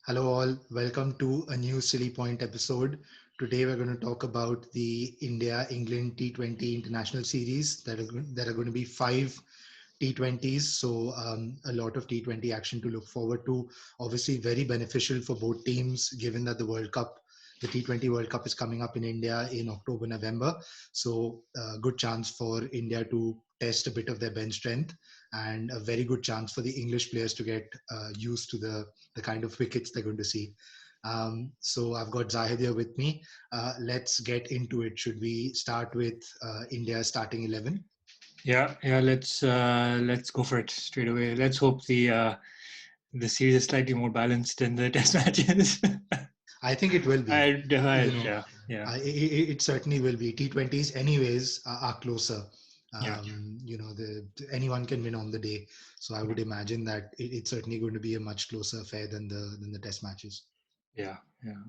Hello, all. Welcome to a new Silly Point episode. Today, we're going to talk about the India England T20 International Series. There are going to be five T20s, so a lot of T20 action to look forward to. Obviously, very beneficial for both teams, given that the T20 World Cup is coming up in India in October, November. So, good chance for India to test a bit of their bench strength, and a very good chance for the English players to get used to the kind of wickets they're going to see. So I've got Zahid here with me. Let's get into it. Should we start with India's starting 11? Yeah. Let's go for it straight away. Let's hope the series is slightly more balanced than the test matches. I think it will be. You know, Yeah. it certainly will be. T20s, anyways, are closer. Yeah. Anyone can win on the day. So I Yeah. would imagine that it's certainly going to be a much closer affair than the test matches. Yeah.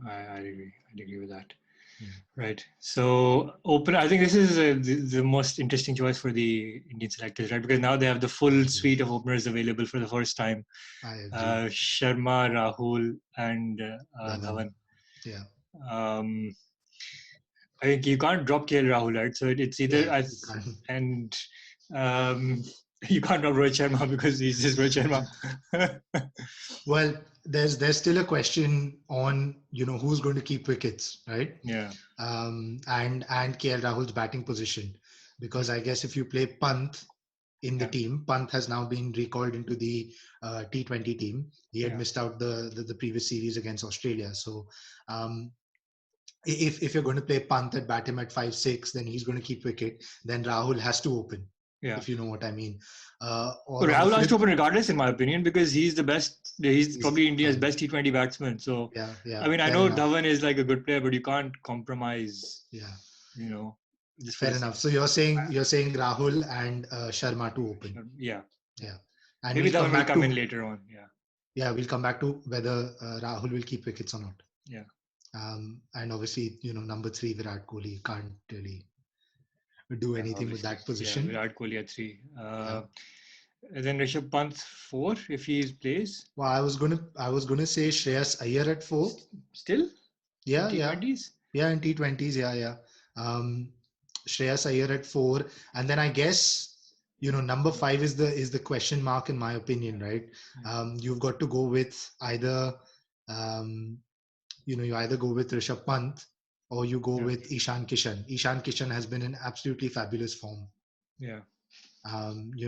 I agree. I agree with that. Hmm. Right. So open. I think this is the most interesting choice for the Indian selectors, right? Because now they have the I full agree. suite of openers available for the first time. I agree. Sharma, Rahul, and Dhawan. Dhawan. Yeah. Um, I think you can't drop KL Rahul, right? So it's Yeah. either You as can't. and um, you can't drop Rohit Sharma because he's just Rohit Sharma. Well, there's still a question on who's going to keep wickets, right? Yeah, And KL Rahul's batting position, because I guess if you play Pant in the yeah, team, Pant has now been recalled into the T20 team. He had yeah, missed out the previous series against Australia, so um, if you're going to play Pant at bat him at 5-6, then he's going to keep wicket. Then Rahul has to open, yeah. if you know what I mean. But Or on the Rahul has to flip, open regardless, in my opinion, because he's the best. He's he's probably India's fine. best T20 batsman. So, Yeah, yeah, I mean, I fair know enough. Dhawan is like a good player, but you can't compromise, Yeah, you know, just for fair the sake. enough. So you're saying Rahul and Sharma to open. Yeah, yeah. Yeah, and Maybe we'll come Dhawan will back come in to later on. Yeah, whether Rahul will keep wickets or not. yeah. And obviously, number three, Virat Kohli can't really do Yeah, anything with obviously. that Yeah, position. Virat Kohli at three. Yeah. And then Rishabh Pant four if he plays. Well, I was gonna say Shreyas Iyer at four. Still in Yeah, yeah, T20s? yeah. In T20s, yeah, yeah. Um, Shreyas Iyer at four, and then I guess number five is the question mark in my opinion, Yeah. right? Yeah. You've got to go with either um, you either go with Rishabh Pant or you go Yeah. with Ishan Kishan. Ishan Kishan has been in absolutely fabulous form. Yeah.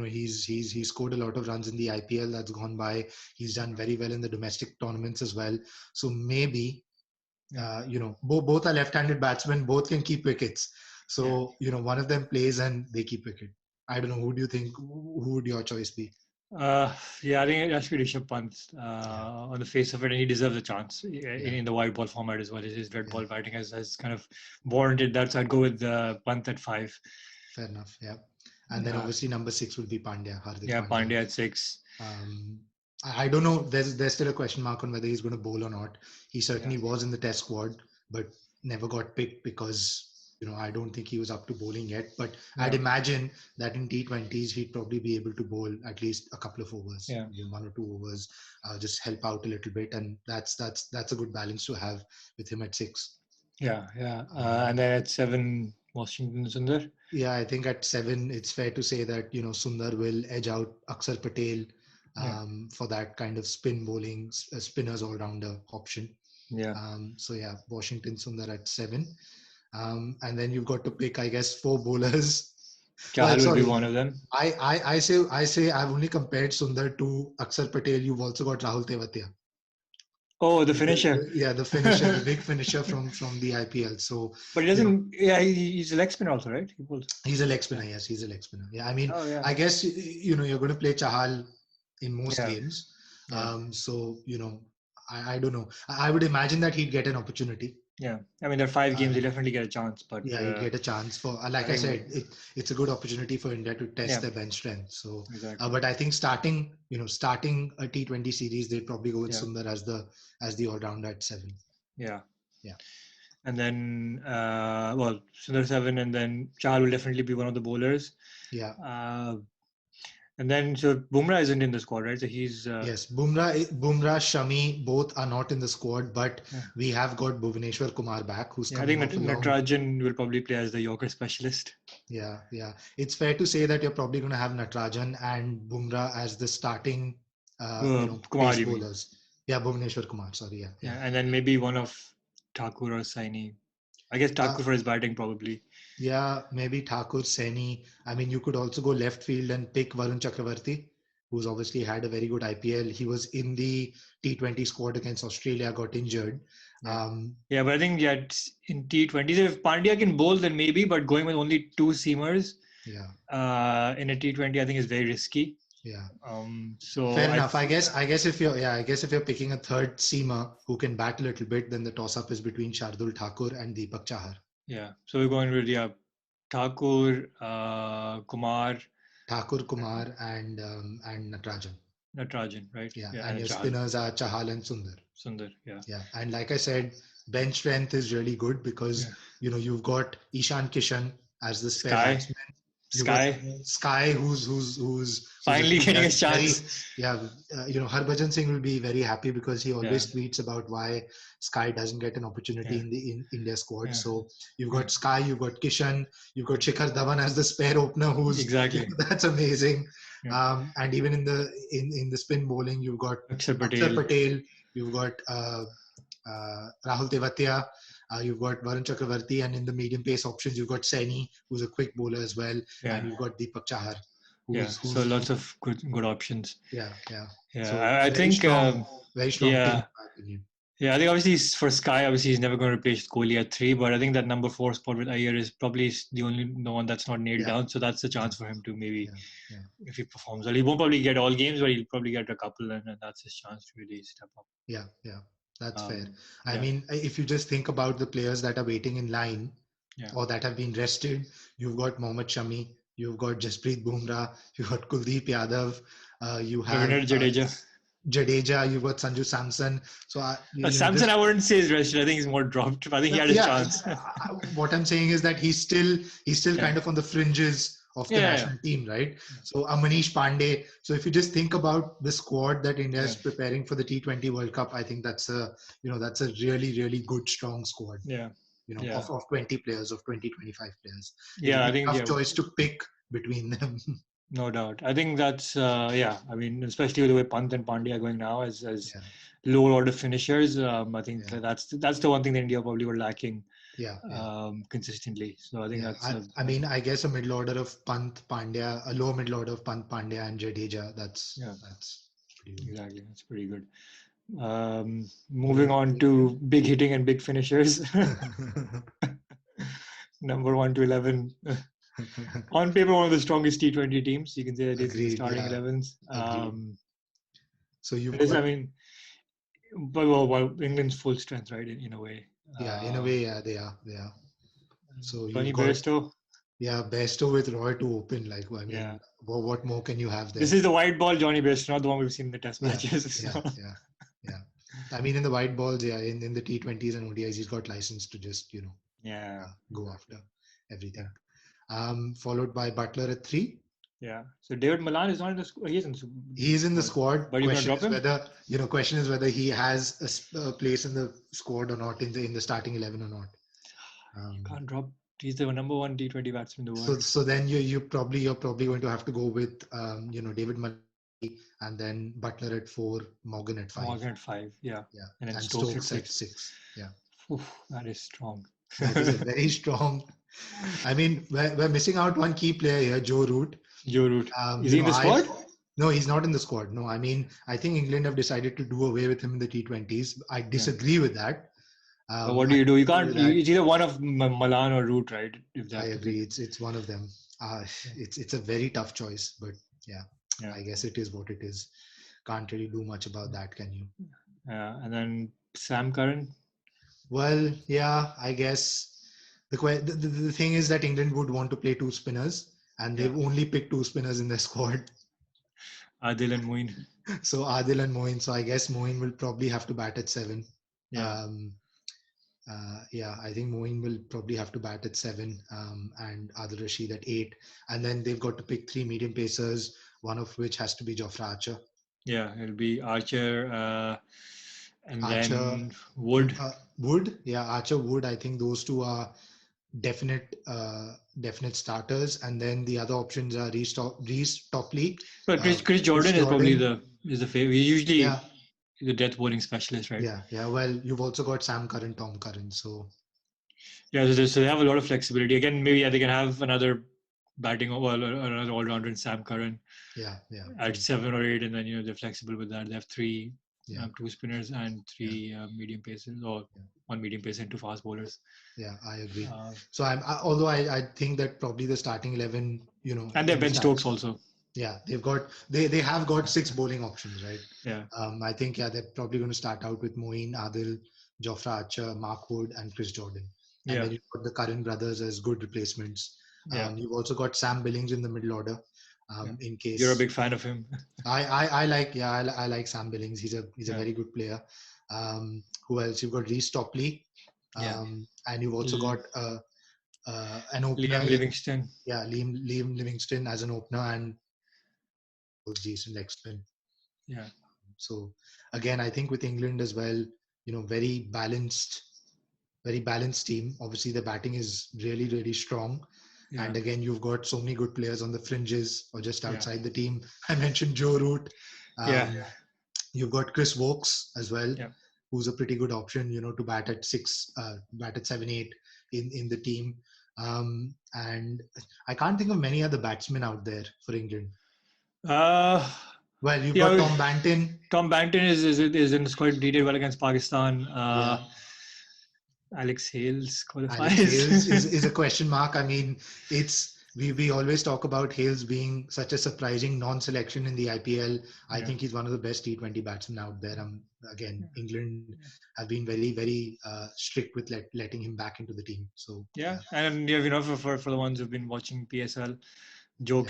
He's scored a lot of runs in the IPL that's gone by. He's done very well in the domestic tournaments as well. So maybe Yeah. both are left-handed batsmen. Both can keep wickets. Yeah. So one of them plays and they keep wicket. I don't know. Who do you think? Who would your choice be? Yeah, I think it has to be Rishabh Pant Yeah, on the face of it, and he deserves a chance yeah, in the white ball format as well. His red yeah. ball batting has kind of warranted that. So I'd go with Pant at five. Fair enough. Yeah, and then Uh, obviously number six would be Pandya, Hardik yeah, Pandya. Pandya at six. Um, I don't know. There's still a question mark on whether he's going to bowl or not. He Yeah. certainly was in the test squad, but never got picked because I don't think he was up to bowling yet. But I'd Yeah. imagine that in T20s he'd probably be able to bowl at least a couple of overs, Yeah. one or two overs, just help out a little bit, and that's a good balance to have with him at six. Yeah. And Um, then at seven, Washington Sundar. yeah, I think at seven, it's fair to say that Sundar will edge out Akshar Patel Yeah. for that kind of spin bowling, spinners all rounder option. Yeah. So yeah, Washington Sundar at seven, and then you've got to pick, I guess, four bowlers. Well, Chahal will be sorry, one of them. I say I've only compared Sundar to Akshar Patel. You've also got Rahul Tewatia. Oh, the finisher. Yeah, the finisher, the big finisher from the IPL. So But he doesn't. Yeah, he's a leg spinner also, right? He pulls. he's a leg Yeah. spinner. Yes, he's a leg spinner. Yeah, I mean, Oh yeah. I guess you're going to play Chahal in most Yeah. games. Yeah. So I don't know. I would imagine that he'd get an opportunity. Yeah. I mean, there are five games. He Um, definitely get a chance. But yeah, he'd get a chance for, I like I think. said, it's a good opportunity for India to test Yeah. their bench strength. So, Exactly. but I think starting a T20 series, they'd probably go with Yeah. Sundar as the all rounder at seven. Yeah. Yeah, And then, Sundar seven, and then Chahal will definitely be one of the bowlers. yeah, Uh, And then so Bumrah isn't in the squad, right? So he's Yes, Bumrah, Shami, both are not in the squad, but yeah. we have got Bhuvneshwar Kumar back, who's Yeah, I coming think off a long. Natarajan will probably play as the Yorker specialist. Yeah, yeah. It's fair to say that you're probably going to have Natarajan and Bumrah as the starting, Kumar, pace you mean? bowlers. Yeah, Bhuvneshwar Kumar. Sorry, yeah, yeah. Yeah, and then maybe one of Thakur or Saini. I guess Uh, Thakur for his batting probably. yeah, maybe Thakur, Saini. I mean, you could also go left field and pick Varun Chakravarti, who's obviously had a very good IPL. He was in the T20 squad against Australia, got injured. Yeah. Um, Yeah, but I think in T20s, if Pandya can bowl, then maybe. But going with only two seamers yeah, in a T20, I think is very risky. yeah. So Fair enough. I guess if you're picking a third seamer who can bat a little bit, then the toss-up is between Shardul Thakur and Deepak Chahar. yeah, so we're going with Thakur, Kumar, Thakur, Kumar, and Natarajan. Natarajan, right? Yeah, Yeah, and and your Chahal, spinners are Chahal and Sundar. Sundar. Yeah, Yeah, and like I said, bench strength is really good because yeah. you've got Ishan Kishan as the spare Sky, batsman. You've got Sky, Sky, who's a finally getting yeah, his very chance. yeah. Harbhajan Singh will be very happy because he Yeah, always tweets about why Sky doesn't get an opportunity yeah, in India squad. yeah, So you've yeah. got Sky, you've got Kishan, you've got Shikhar Dhawan as the spare opener, who's Exactly. that's amazing. Yeah. And even in the spin bowling, you've got Akshar Akshar Patel. Patel, you've got Rahul Tewatia, you've got Varun Chakravarti, and in the medium pace options, you've got Saini, who's a quick bowler as well, and Yeah, you've got Deepak Chahar, yeah. who's So who's lots of good options. yeah, yeah. Yeah, So I think. very strong team in Yeah, my opinion. yeah. I think obviously for Sky, obviously he's never going to replace Kohli at three, but I think that number four spot with Iyer is probably the one that's not nailed Yeah, down. So that's a yeah, chance for him to maybe, yeah, yeah, if he performs well, he won't probably get all games, but he'll probably get a couple, and that's his chance to really step up. yeah, yeah. That's fair. I Yeah, mean, if you just think about the players that are waiting in line yeah. or that have been rested, you've got Mohammad Shami, you've got Jasprit Bumrah, you've got Kuldeep Yadav, you have Ravindra Jadeja. Jadeja, you've got Sanju Samson. So Samson, I wouldn't say is rested. I think he's more dropped. I think he had his yeah. chance. What I'm saying is that he's still Yeah, kind of on the fringes of the yeah, yeah, national team, right? So Manish Pandey. So if you just think about the squad that India yeah, is preparing for the T20 World Cup, I think that's a really really good strong squad. yeah, yeah. Of 20 players, of 20-25 players. It'll Yeah, I be think a tough yeah. choice to pick between them. No doubt. I think that's yeah. I mean, especially with the way Pant and Pandya are going now as Yeah, lower order finishers. I think yeah, that's the one thing that India probably were lacking yeah, yeah. consistently. So I think Yeah, that's I mean, I guess a middle order of Pant, Pandya, a low middle order of Pant, Pandya, and Jadeja. yeah, That's pretty good. exactly. That's pretty good. Moving Moving on to big hitting and big finishers. Number 1 to 11. On paper, one of the strongest T20 teams. You can say that in the Agreed. starting Yeah, 11s. agreed. So you've It is, I got mean, but well, England's full strength, right? In a way. yeah, in a way, yeah, they are, they are. So Johnny you've got Bairstow. yeah, Besto with Roy to open. Like, I Yeah. mean, what more can you have This there? is the white ball Johnny Bairstow, not the one we've seen in the test Yeah, matches. yeah, So, yeah, yeah. I mean, in the white balls, yeah, in the T20s and ODIs, he's got license to just yeah, go exactly. after Yeah. everything. Followed by Butler at 3. Yeah. So David Milan is not in the squad. He is in the He's in the squad. squad. But you're going to drop him? Question is whether he has a place in the squad or not, in the starting 11 or not. You Um, can't drop. He's the number one T20 batsman in the so world. so then you're probably going to have to go with David Murray and then Butler at 4, Morgan at 5. Morgan at 5. Yeah. Yeah, And then and Stokes at Stokes at 6. 6. Yeah, Oof, that is strong. that is a very strong. I mean, we're missing out one key player here, Joe Root. Joe Root. Um, Is you he in know, the I squad? No, he's not in the squad. No, I mean, I think England have decided to do away with him in the T20s. I Yeah. disagree with that. But what I do? You disagree can't. with that. It's either one of Milan or Root, right? If they I have to pick. agree. It's one of them. Yeah. It's a very tough choice, but yeah, Yeah. I guess it is what it is. Can't really do much about that, can you? And then Sam Curran. Well, yeah, I guess the thing is that England would want to play two spinners, and Yeah. they've only picked two spinners in their squad. Adil and Moeen. So Adil and Moin. So I guess Moin will probably have to bat at 7. Yeah. Yeah, I think Moeen will probably have to bat at 7, and Adil Rashid at 8. And then they've got to pick 3 medium pacers. one of which has to be Jofra Archer. Yeah, it'll be Archer, and Archer, then Wood. Wood, yeah, Archer, Wood. I think those two are definite starters, and then the other options are Reece Topley, But Chris Chris Jordan is probably Jordan. the favorite. He's usually Yeah, the death bowling specialist, right? yeah. Well, you've also got Sam Curran, Tom Curran. So Yeah, so they have a lot of flexibility. Again, maybe they can have another batting or another all rounder in Sam Curran yeah, at true. 7 or 8, and then they're flexible with that. They have three Yeah, two spinners and yeah, three medium pacers, or yeah. one medium pacer and two fast bowlers. Yeah, I agree. Uh, So although I think that probably the starting 11, and they in have the Ben start, Stokes also. yeah, they have got six bowling options, right? Yeah, I think, yeah, they're probably going to start out with Moeen, Adil, Jofra Archer, Mark Wood, and Chris Jordan. And yeah, then you've got the Curran brothers as good replacements. yeah, You've also got Sam Billings in the middle order. yeah. In You're a case big fan of him. I like, yeah, I like Sam Billings. He's a Yeah, very good player. Who else? You've got Reece Topley, yeah. and you've also L- got an opener Liam in, Livingston. yeah, Liam Livingston as an opener, and decent leg spin. Yeah, So again, I think with England as well, very balanced team. Obviously, the batting is really, really strong. yeah, And again, you've got so many good players on the fringes or just yeah, outside the team. I mentioned Joe Root. yeah, Um, you've got Chris Wokes as well, yeah. who's a pretty good option, to bat at six, bat at 7, 8 in the team. And I can't think of many other batsmen out there for England. Uh, Well, you've got yeah. Tom Banton. Tom Banton is in the squad. He did well against Pakistan. Yeah, Alex Hales Alex qualifies. Hales is a question mark. I mean, it's we always talk about Hales being such a surprising non-selection in the IPL. I Yeah, think he's one of the best T20 batsmen out there. Again, yeah, England yeah. have been very, very strict with letting him back into the team. So Yeah, yeah, and for the ones who've been watching PSL,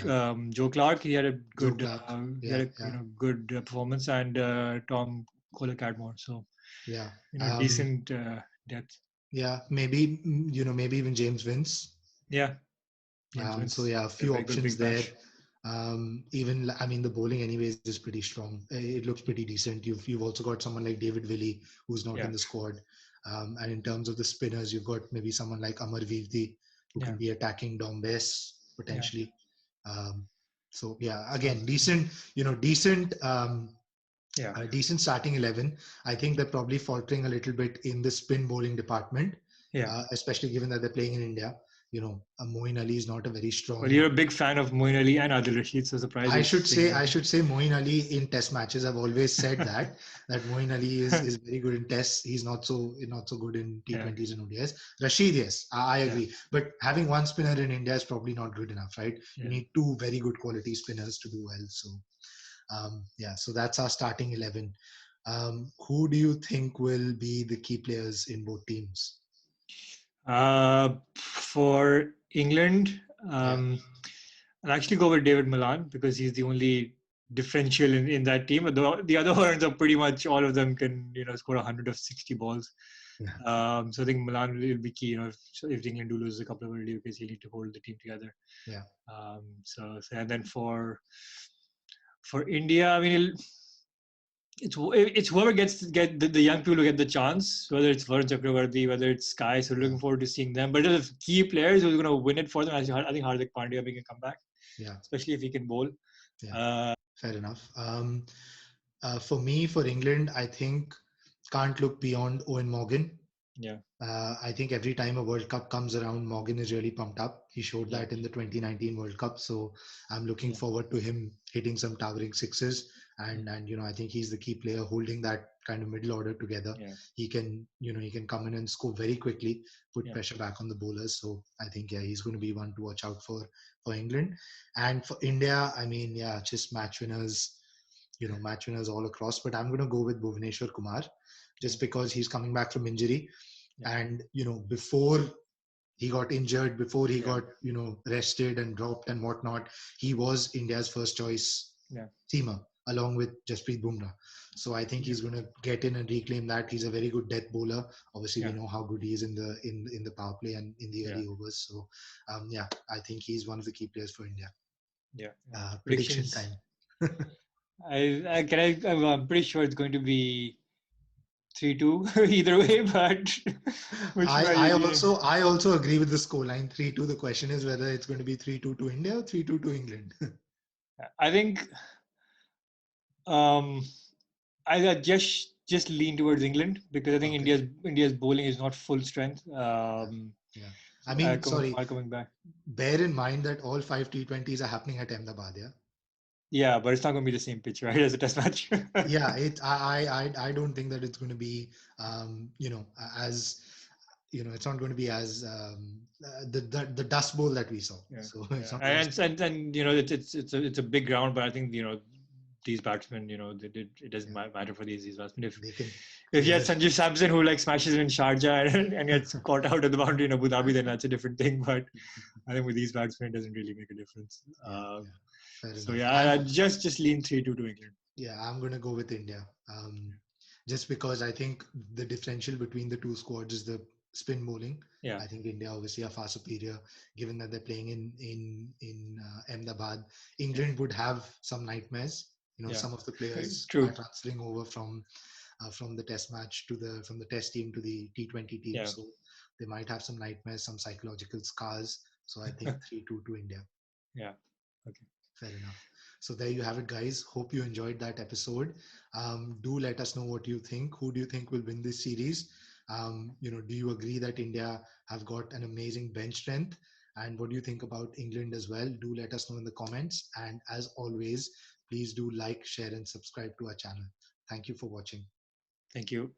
yeah, Joe Clark, he had a Joe good Clark. Yeah, yeah, good performance, and Tom Kohler Cadmore. So yeah. decent depth. Yeah, maybe maybe even James Vince. Yeah, James So Vince, yeah, a a few very good options big there. bash. Even I mean the bowling anyways is pretty strong. It looks pretty decent. You've also got someone like David Willey who's not in Yeah, the squad. And in terms of the spinners, you've got maybe someone like Amar Virdi who yeah, can be attacking Dom Bess yeah. potentially. Um, so yeah, So again, yeah, decent starting 11. I think they're probably faltering a little bit in the spin bowling department, yeah. especially given that they're playing in India. Moeen Ali is not a very Well, you're strong. a big fan of Moeen Ali and Adil Rashid, so surprised I you're should saying say that. I should say Moeen Ali in Test matches. I've always said that Moeen Ali is very good in Tests. He's not so good in Yeah, T20s and ODIs. Rashid, yes, I yeah, agree. But having one spinner in India is probably not good enough, right? You yeah. need two very good quality spinners to do well. So yeah, so that's our starting 11. Who do you think will be the key players in both teams? For England, Yeah, I'll actually go with David Milan because he's the only differential in that team. But the other ones are pretty much all of them can score 100 of 60 balls. yeah, So I think Milan will be key. If England do lose a couple of early wickets, he'll need to hold the team together. yeah, So and then for India, I mean, it's whoever get the young people who get the chance, whether it's Varun Chakravarti, whether it's Sky. So yeah, looking forward to seeing them. But the key players who's going to win it for them, I think Hardik Pandya making a comeback, yeah, especially if he can bowl. yeah. Uh, Fair enough. For me, for England, I think can't look beyond Owen Morgan. yeah, I think every time a World Cup comes around, Morgan is really pumped up. He showed yeah, that in the 2019 World Cup. So I'm looking yeah, forward to him hitting some towering sixes. yeah, And I think he's the key player holding that kind of middle order together. yeah, He can come in and score very quickly, put yeah, pressure back on the bowlers. So I think, yeah, he's going to be one to watch out for England. And for India, I mean, yeah, just match winners all across. But I'm going to go with Bhuvneshwar Kumar yeah, just because he's coming back from injury. yeah, And before he got injured, before he yeah, got rested and dropped and whatnot, he was India's first choice yeah, seamer along with Jasprit Bumrah. So I think yeah, he's going to get in and reclaim that. He's a very good death bowler. Obviously, we yeah, know how good he is in the power play and in the yeah. early overs. So yeah, I think he's one of the key players for India. Yeah. Prediction Predictions. time. I'm pretty sure it's going to be 3-2 either way, but which I way are I you leaning? also I also agree with the scoreline 3-2. The question is whether it's going to be 3-2 to India or 3-2 to England. I think um, I just lean towards England because I think Okay. India's bowling is not full strength. Yeah. Yeah. I mean, Coming sorry, while coming back. bear in mind that all five T20s are happening at Ahmedabad, yeah? Yeah, but it's not going to be the same pitch, right, as a test match. Yeah, I don't think that it's going to be as it's not going to be as the dust bowl that we saw. Yeah, So it's yeah, not going to. and it's a big ground, but I think these batsmen, it doesn't Yeah, matter for these batsmen. they can If you had clear. Sanjeev Samson who like smashes in Sharjah and gets caught out at the boundary in Abu Dhabi, then that's a different thing. But I think with these batsmen, it doesn't really make a difference. Yeah, yeah, fair So enough. yeah, I just lean 3-2 to England. Yeah, I'm going to go with India. Just because I think the differential between the two squads is the spin bowling. Yeah, I think India obviously are far superior, given that they're playing in Ahmedabad. yeah, England would have some nightmares. yeah. Some of the players are True. transferring over from the test match to the from the test team to the T20 team, Yeah, so they might have some nightmares, some psychological scars. So I think 3-2 to India. yeah. Okay. Fair enough. So there you have it, guys. Hope you enjoyed that episode. Do let us know what you think. Who do you think will win this series? Do you agree that India have got an amazing bench strength? And what do you think about England as well? Do let us know in the comments. And as always, please do like, share, and subscribe to our channel. Thank you for watching. Thank you.